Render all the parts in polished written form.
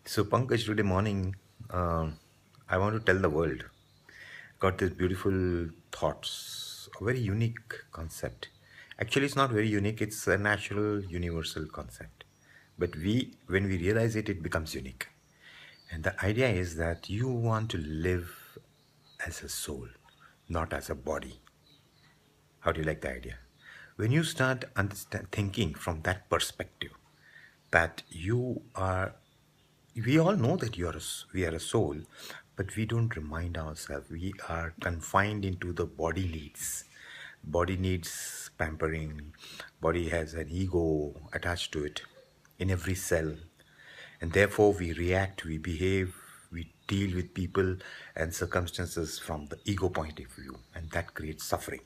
So, Pankaj, today morning, I want to tell the world. Got these beautiful thoughts, a very unique concept. Actually, it's not very unique, it's a natural, universal concept. But when we realize it, it becomes unique. And the idea is that you want to live as a soul, not as a body. How do you like the idea? When you start thinking from that perspective, that you are, we all know that we are a soul, but we don't remind ourselves. We are confined into the body needs. Body needs pampering. Body has an ego attached to it in every cell, and therefore we react, we behave, we deal with people and circumstances from the ego point of view, and that creates suffering.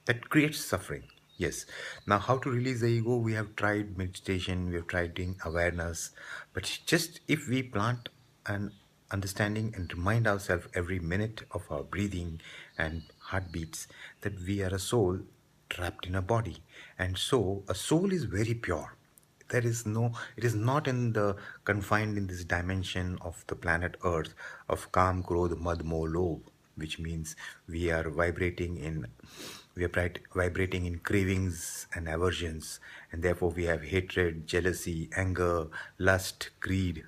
That creates suffering. Yes. Now, how to release the ego? We have tried meditation, we have tried doing awareness, but just if we plant an understanding and remind ourselves every minute of our breathing and heartbeats that we are a soul trapped in a body, and so a soul is very pure. There is no, it is not in the confined in this dimension of the planet earth of kam krodh mad moh lobh, which means we are vibrating in cravings and aversions, and therefore we have hatred, jealousy, anger, lust, greed,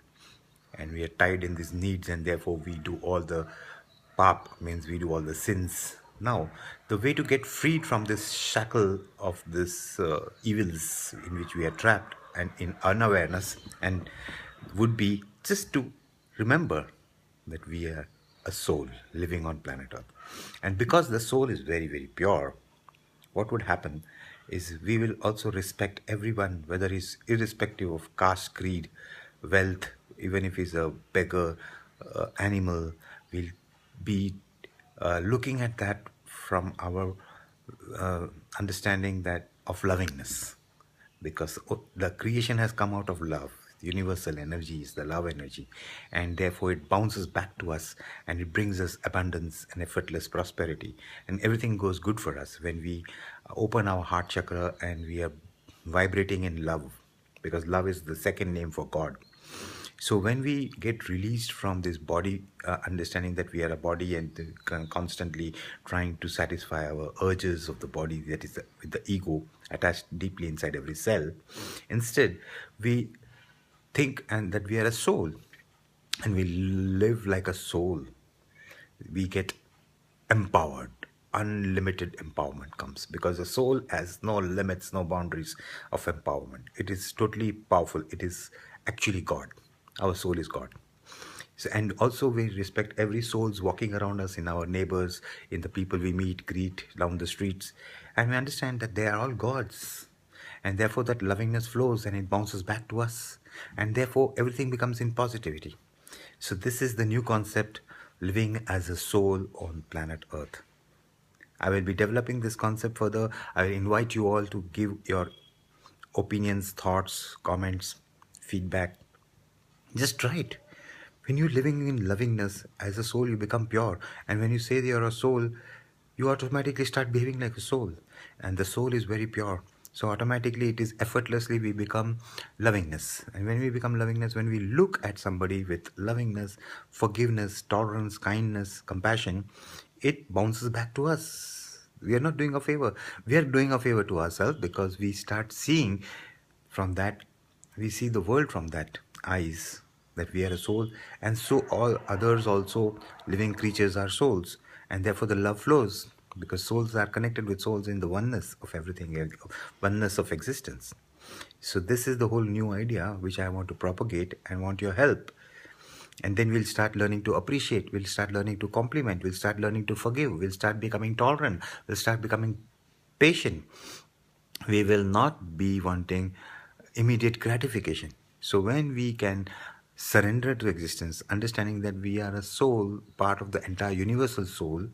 and we are tied in these needs, and therefore we do all the pap, means we do all the sins. Now, the way to get freed from this shackle of this evils in which we are trapped and in unawareness, and would be just to remember that we are a soul living on planet earth. And because the soul is very, very pure, what would happen is we will also respect everyone, whether he's irrespective of caste, creed, wealth, even if he's a beggar, animal. We'll be looking at that from our understanding that of lovingness, because the creation has come out of love. The universal energy is the love energy, and therefore it bounces back to us, and it brings us abundance and effortless prosperity, and everything goes good for us when we open our heart chakra and we are vibrating in love, because love is the second name for God. So when we get released from this body understanding that we are a body, and constantly trying to satisfy our urges of the body, that is with the ego attached deeply inside every cell, instead we think and that we are a soul, and we live like a soul, we get empowered. Unlimited empowerment comes because the soul has no limits, no boundaries of empowerment. It is totally powerful. It is actually God. Our soul is God. So, and also we respect every souls walking around us, in our neighbors, in the people we meet, greet down the streets, and we understand that they are all gods, and therefore that lovingness flows and it bounces back to us, and therefore everything becomes in positivity. So this is the new concept, living as a soul on planet earth. I will be developing this concept further. I will invite you all to give your opinions, thoughts, comments, feedback. Just try it. When you're living in lovingness as a soul, you become pure. And when you say that you're a soul, you automatically start behaving like a soul. And the soul is very pure. So automatically it is effortlessly we become lovingness. And when we become lovingness, when we look at somebody with lovingness, forgiveness, tolerance, kindness, compassion, it bounces back to us. We are not doing a favor. We are doing a favor to ourselves, because we start seeing from that, we see the world from that eyes, that we are a soul, and so all others also, living creatures, are souls, and therefore the love flows, because souls are connected with souls in the oneness of everything, oneness of existence. So this is the whole new idea which I want to propagate and want your help. And then we'll start learning to appreciate, we'll start learning to compliment, we'll start learning to forgive, we'll start becoming tolerant, we'll start becoming patient. We will not be wanting immediate gratification. So when we can surrender to existence, understanding that we are a soul, part of the entire universal soul,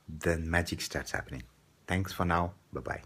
then magic starts happening. Thanks for now. Bye bye.